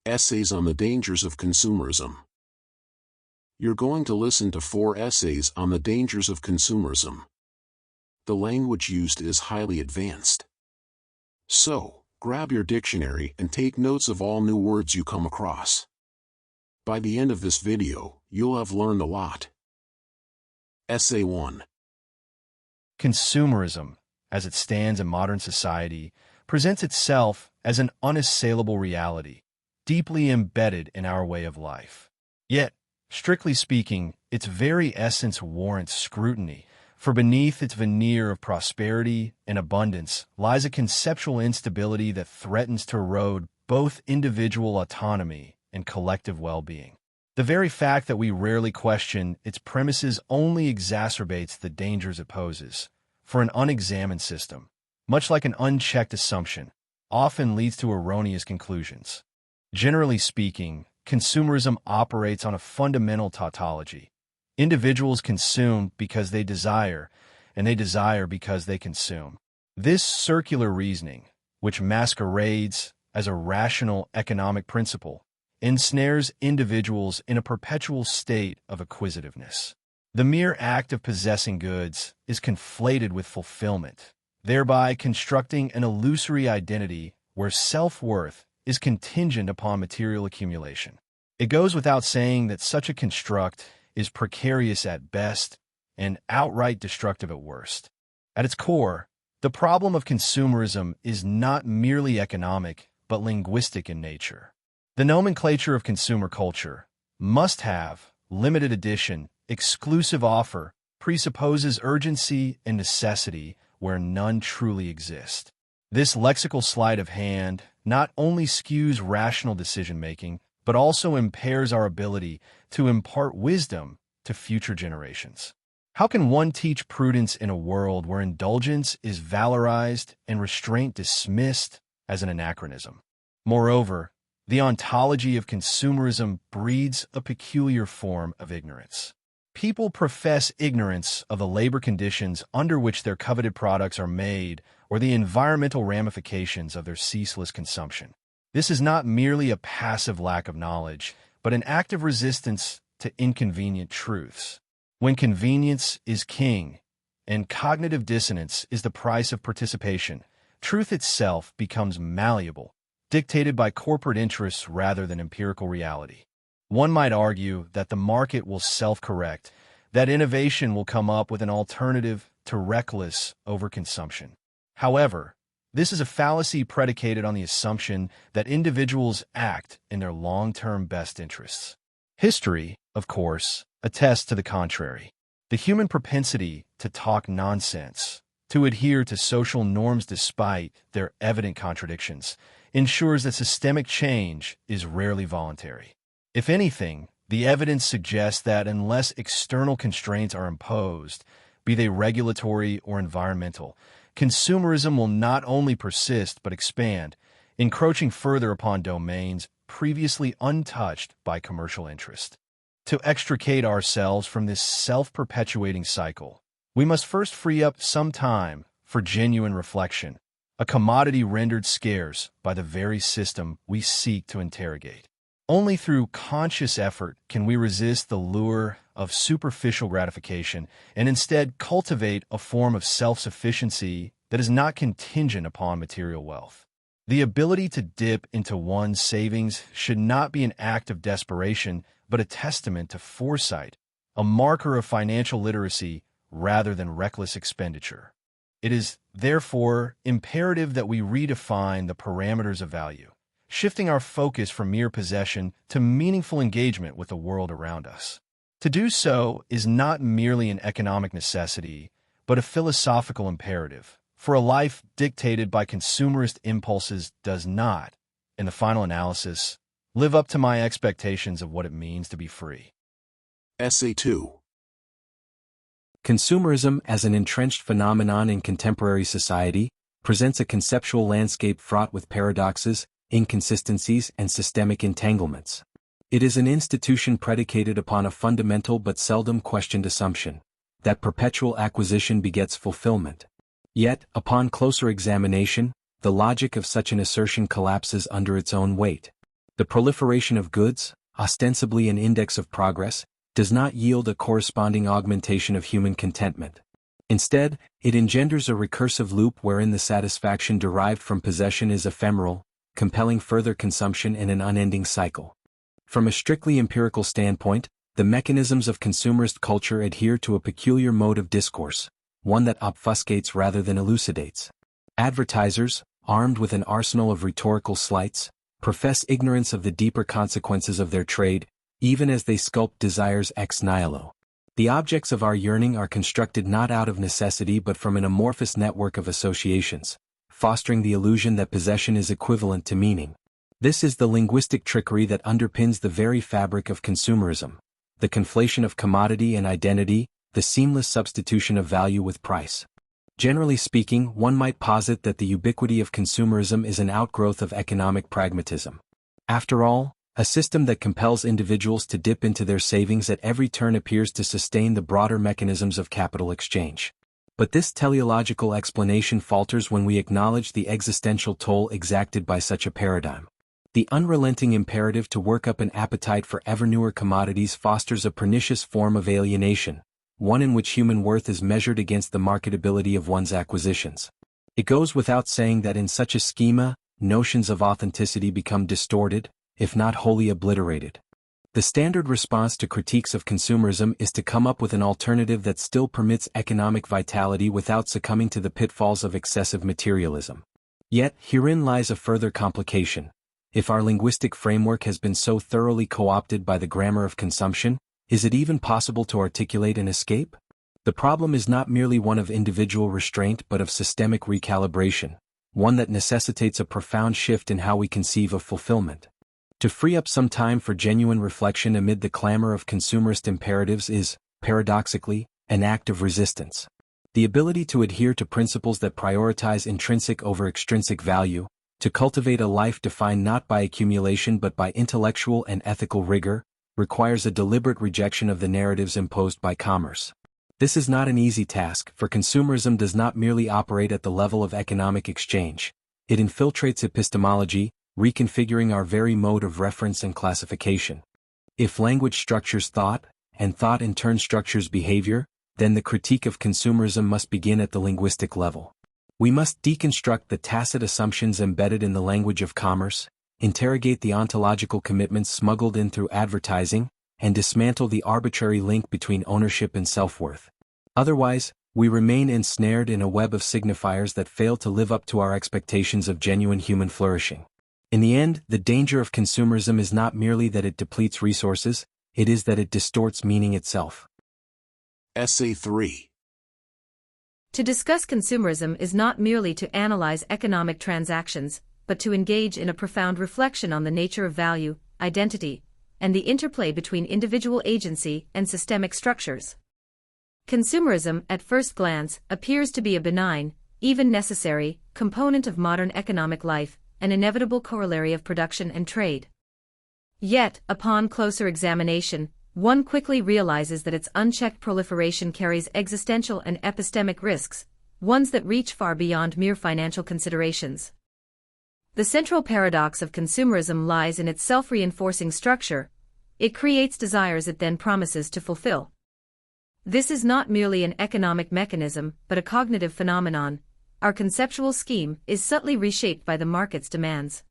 Essays on the Dangers of Consumerism. You're going to listen to 4 essays on the dangers of consumerism. The language used is highly advanced. So, grab your dictionary and take notes of all new words you come across. By the end of this video, you'll have learned a lot. Essay 1. Consumerism, as it stands in modern society, presents itself as an unassailable reality, deeply embedded in our way of life. Yet, strictly speaking, its very essence warrants scrutiny, for beneath its veneer of prosperity and abundance lies a conceptual instability that threatens to erode both individual autonomy and collective well-being. The very fact that we rarely question its premises only exacerbates the dangers it poses, for an unexamined system, much like an unchecked assumption, often leads to erroneous conclusions. Generally speaking, consumerism operates on a fundamental tautology. Individuals consume because they desire, and they desire because they consume. This circular reasoning, which masquerades as a rational economic principle, ensnares individuals in a perpetual state of acquisitiveness. The mere act of possessing goods is conflated with fulfillment, thereby constructing an illusory identity where self-worth is contingent upon material accumulation. It goes without saying that such a construct is precarious at best and outright destructive at worst. At its core, the problem of consumerism is not merely economic, but linguistic in nature. The nomenclature of consumer culture, must have, limited edition, exclusive offer, presupposes urgency and necessity where none truly exist. This lexical sleight of hand not only skews rational decision-making, but also impairs our ability to impart wisdom to future generations. How can one teach prudence in a world where indulgence is valorized and restraint dismissed as an anachronism? Moreover, the ontology of consumerism breeds a peculiar form of ignorance. People profess ignorance of the labor conditions under which their coveted products are made or the environmental ramifications of their ceaseless consumption. This is not merely a passive lack of knowledge, but an active resistance to inconvenient truths. When convenience is king and cognitive dissonance is the price of participation, truth itself becomes malleable, dictated by corporate interests rather than empirical reality. One might argue that the market will self-correct, that innovation will come up with an alternative to reckless overconsumption. However, this is a fallacy predicated on the assumption that individuals act in their long-term best interests. History, of course, attests to the contrary. The human propensity to talk nonsense, to adhere to social norms despite their evident contradictions, ensures that systemic change is rarely voluntary. If anything, the evidence suggests that unless external constraints are imposed, be they regulatory or environmental, consumerism will not only persist but expand, encroaching further upon domains previously untouched by commercial interest. To extricate ourselves from this self-perpetuating cycle, we must first free up some time for genuine reflection, a commodity rendered scarce by the very system we seek to interrogate. Only through conscious effort can we resist the lure of superficial gratification and instead cultivate a form of self-sufficiency that is not contingent upon material wealth. The ability to dip into one's savings should not be an act of desperation, but a testament to foresight, a marker of financial literacy rather than reckless expenditure. It is, therefore, imperative that we redefine the parameters of value, shifting our focus from mere possession to meaningful engagement with the world around us. To do so is not merely an economic necessity, but a philosophical imperative, for a life dictated by consumerist impulses does not, in the final analysis, live up to my expectations of what it means to be free. Essay 2. Consumerism as an entrenched phenomenon in contemporary society presents a conceptual landscape fraught with paradoxes, inconsistencies, and systemic entanglements. It is an institution predicated upon a fundamental but seldom questioned assumption, that perpetual acquisition begets fulfillment. Yet, upon closer examination, the logic of such an assertion collapses under its own weight. The proliferation of goods, ostensibly an index of progress, does not yield a corresponding augmentation of human contentment. Instead, it engenders a recursive loop wherein the satisfaction derived from possession is ephemeral, compelling further consumption in an unending cycle. From a strictly empirical standpoint, the mechanisms of consumerist culture adhere to a peculiar mode of discourse, one that obfuscates rather than elucidates. Advertisers, armed with an arsenal of rhetorical slights, profess ignorance of the deeper consequences of their trade, even as they sculpt desires ex nihilo. The objects of our yearning are constructed not out of necessity but from an amorphous network of associations, fostering the illusion that possession is equivalent to meaning. This is the linguistic trickery that underpins the very fabric of consumerism, the conflation of commodity and identity, the seamless substitution of value with price. Generally speaking, one might posit that the ubiquity of consumerism is an outgrowth of economic pragmatism. After all, a system that compels individuals to dip into their savings at every turn appears to sustain the broader mechanisms of capital exchange. But this teleological explanation falters when we acknowledge the existential toll exacted by such a paradigm. The unrelenting imperative to work up an appetite for ever newer commodities fosters a pernicious form of alienation, one in which human worth is measured against the marketability of one's acquisitions. It goes without saying that in such a schema, notions of authenticity become distorted, if not wholly obliterated. The standard response to critiques of consumerism is to come up with an alternative that still permits economic vitality without succumbing to the pitfalls of excessive materialism. Yet, herein lies a further complication. If our linguistic framework has been so thoroughly co-opted by the grammar of consumption, is it even possible to articulate an escape? The problem is not merely one of individual restraint but of systemic recalibration, one that necessitates a profound shift in how we conceive of fulfillment. To free up some time for genuine reflection amid the clamor of consumerist imperatives is, paradoxically, an act of resistance. The ability to adhere to principles that prioritize intrinsic over extrinsic value, to cultivate a life defined not by accumulation but by intellectual and ethical rigor, requires a deliberate rejection of the narratives imposed by commerce. This is not an easy task, for consumerism does not merely operate at the level of economic exchange. It infiltrates epistemology, reconfiguring our very mode of reference and classification. If language structures thought, and thought in turn structures behavior, then the critique of consumerism must begin at the linguistic level. We must deconstruct the tacit assumptions embedded in the language of commerce, interrogate the ontological commitments smuggled in through advertising, and dismantle the arbitrary link between ownership and self-worth. Otherwise, we remain ensnared in a web of signifiers that fail to live up to our expectations of genuine human flourishing. In the end, the danger of consumerism is not merely that it depletes resources, it is that it distorts meaning itself. Essay 3. To discuss consumerism is not merely to analyze economic transactions, but to engage in a profound reflection on the nature of value, identity, and the interplay between individual agency and systemic structures. Consumerism, at first glance, appears to be a benign, even necessary, component of modern economic life, an inevitable corollary of production and trade. Yet, upon closer examination, one quickly realizes that its unchecked proliferation carries existential and epistemic risks, ones that reach far beyond mere financial considerations. The central paradox of consumerism lies in its self-reinforcing structure. It creates desires it then promises to fulfill. This is not merely an economic mechanism, but a cognitive phenomenon. Our conceptual scheme is subtly reshaped by the market's demands.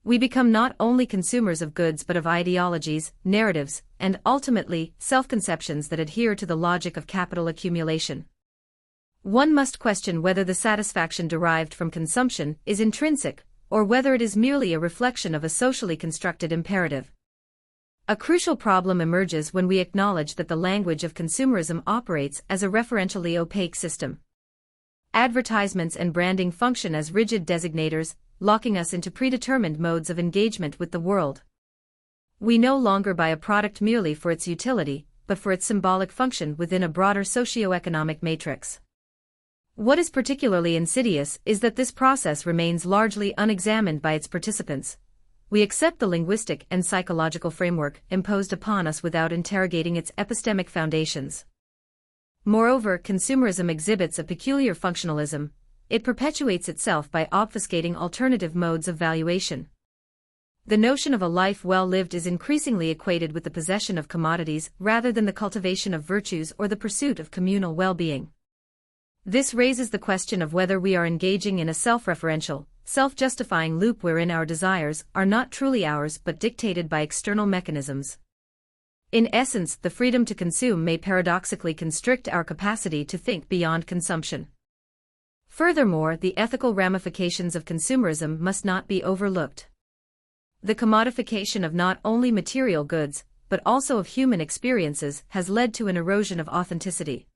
We become not only consumers of goods but of ideologies, narratives, and ultimately, self-conceptions that adhere to the logic of capital accumulation. One must question whether the satisfaction derived from consumption is intrinsic, or whether it is merely a reflection of a socially constructed imperative. A crucial problem emerges when we acknowledge that the language of consumerism operates as a referentially opaque system. Advertisements and branding function as rigid designators, locking us into predetermined modes of engagement with the world. We no longer buy a product merely for its utility, but for its symbolic function within a broader socio-economic matrix. What is particularly insidious is that this process remains largely unexamined by its participants. We accept the linguistic and psychological framework imposed upon us without interrogating its epistemic foundations. Moreover, consumerism exhibits a peculiar functionalism. It perpetuates itself by obfuscating alternative modes of valuation. The notion of a life well lived is increasingly equated with the possession of commodities rather than the cultivation of virtues or the pursuit of communal well-being. This raises the question of whether we are engaging in a self-referential, self-justifying loop wherein our desires are not truly ours but dictated by external mechanisms. In essence, the freedom to consume may paradoxically constrict our capacity to think beyond consumption. Furthermore, the ethical ramifications of consumerism must not be overlooked. The commodification of not only material goods, but also of human experiences has led to an erosion of authenticity.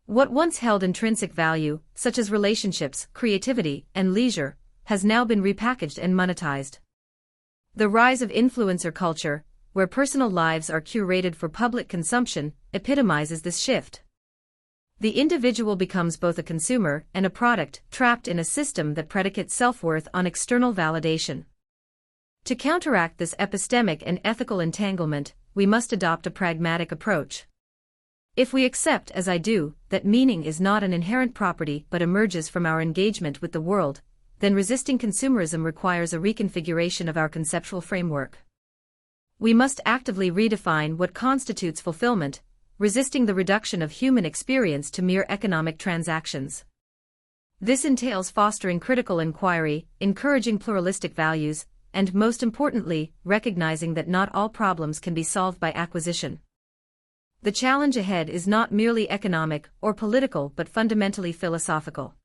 What once held intrinsic value, such as relationships, creativity, and leisure, has now been repackaged and monetized. The rise of influencer culture, where personal lives are curated for public consumption, epitomizes this shift. The individual becomes both a consumer and a product, trapped in a system that predicates self-worth on external validation. To counteract this epistemic and ethical entanglement, we must adopt a pragmatic approach. If we accept, as I do, that meaning is not an inherent property but emerges from our engagement with the world, then resisting consumerism requires a reconfiguration of our conceptual framework. We must actively redefine what constitutes fulfillment, resisting the reduction of human experience to mere economic transactions. This entails fostering critical inquiry, encouraging pluralistic values, and most importantly, recognizing that not all problems can be solved by acquisition. The challenge ahead is not merely economic or political but fundamentally philosophical.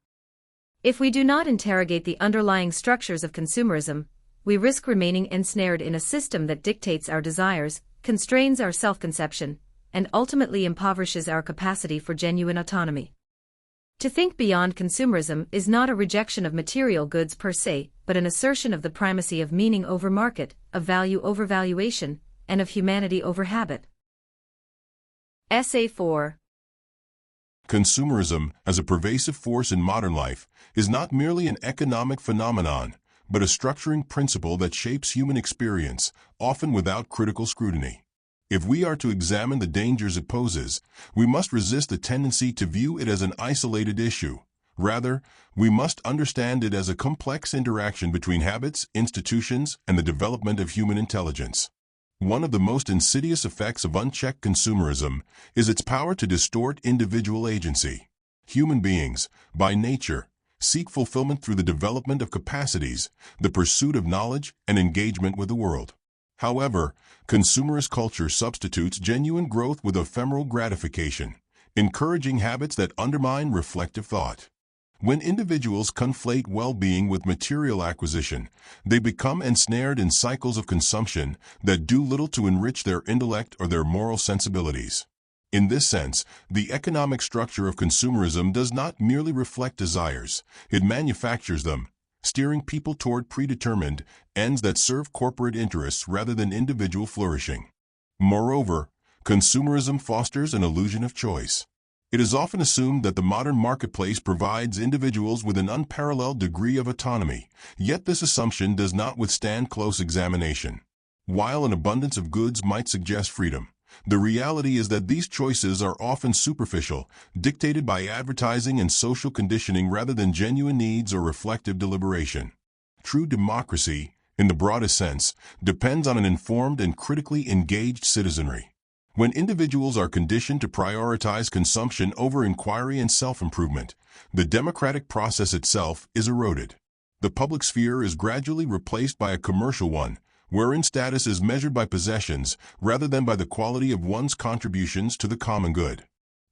If we do not interrogate the underlying structures of consumerism, we risk remaining ensnared in a system that dictates our desires, constrains our self-conception, and ultimately impoverishes our capacity for genuine autonomy. To think beyond consumerism is not a rejection of material goods per se, but an assertion of the primacy of meaning over market, of value over valuation, and of humanity over habit. Essay 4. Consumerism, as a pervasive force in modern life, is not merely an economic phenomenon, but a structuring principle that shapes human experience, often without critical scrutiny. If we are to examine the dangers it poses, we must resist the tendency to view it as an isolated issue. Rather, we must understand it as a complex interaction between habits, institutions, and the development of human intelligence. One of the most insidious effects of unchecked consumerism is its power to distort individual agency. Human beings, by nature, seek fulfillment through the development of capacities, the pursuit of knowledge, and engagement with the world. However, consumerist culture substitutes genuine growth with ephemeral gratification, encouraging habits that undermine reflective thought. When individuals conflate well-being with material acquisition, they become ensnared in cycles of consumption that do little to enrich their intellect or their moral sensibilities. In this sense, the economic structure of consumerism does not merely reflect desires, it manufactures them, steering people toward predetermined ends that serve corporate interests rather than individual flourishing. Moreover, consumerism fosters an illusion of choice. It is often assumed that the modern marketplace provides individuals with an unparalleled degree of autonomy, yet this assumption does not withstand close examination. While an abundance of goods might suggest freedom, the reality is that these choices are often superficial, dictated by advertising and social conditioning rather than genuine needs or reflective deliberation. True democracy, in the broadest sense, depends on an informed and critically engaged citizenry. When individuals are conditioned to prioritize consumption over inquiry and self-improvement, the democratic process itself is eroded. The public sphere is gradually replaced by a commercial one, wherein status is measured by possessions rather than by the quality of one's contributions to the common good.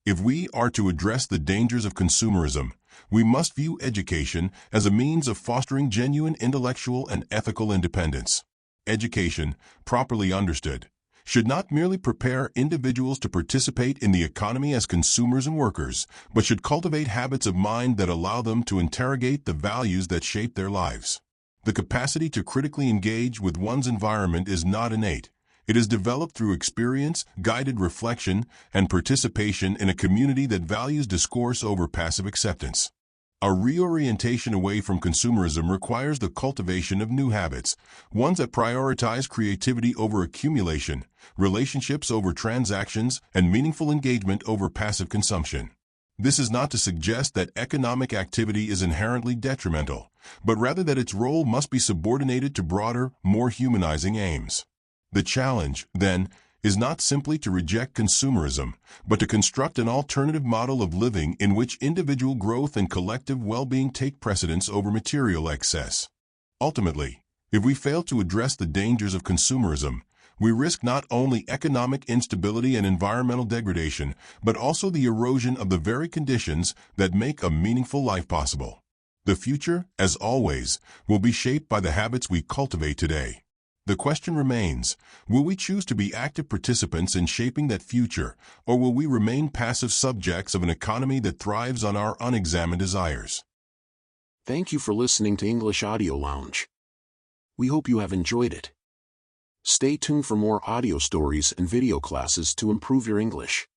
If we are to address the dangers of consumerism, we must view education as a means of fostering genuine intellectual and ethical independence. Education, properly understood, should not merely prepare individuals to participate in the economy as consumers and workers, but should cultivate habits of mind that allow them to interrogate the values that shape their lives. The capacity to critically engage with one's environment is not innate. It is developed through experience, guided reflection, and participation in a community that values discourse over passive acceptance. A reorientation away from consumerism requires the cultivation of new habits, ones that prioritize creativity over accumulation, relationships over transactions, and meaningful engagement over passive consumption. This is not to suggest that economic activity is inherently detrimental, but rather that its role must be subordinated to broader, more humanizing aims. The challenge, then, is not simply to reject consumerism, but to construct an alternative model of living in which individual growth and collective well-being take precedence over material excess. Ultimately, if we fail to address the dangers of consumerism, we risk not only economic instability and environmental degradation, but also the erosion of the very conditions that make a meaningful life possible. The future, as always, will be shaped by the habits we cultivate today. The question remains, will we choose to be active participants in shaping that future, or will we remain passive subjects of an economy that thrives on our unexamined desires? Thank you for listening to English Audio Lounge. We hope you have enjoyed it. Stay tuned for more audio stories and video classes to improve your English.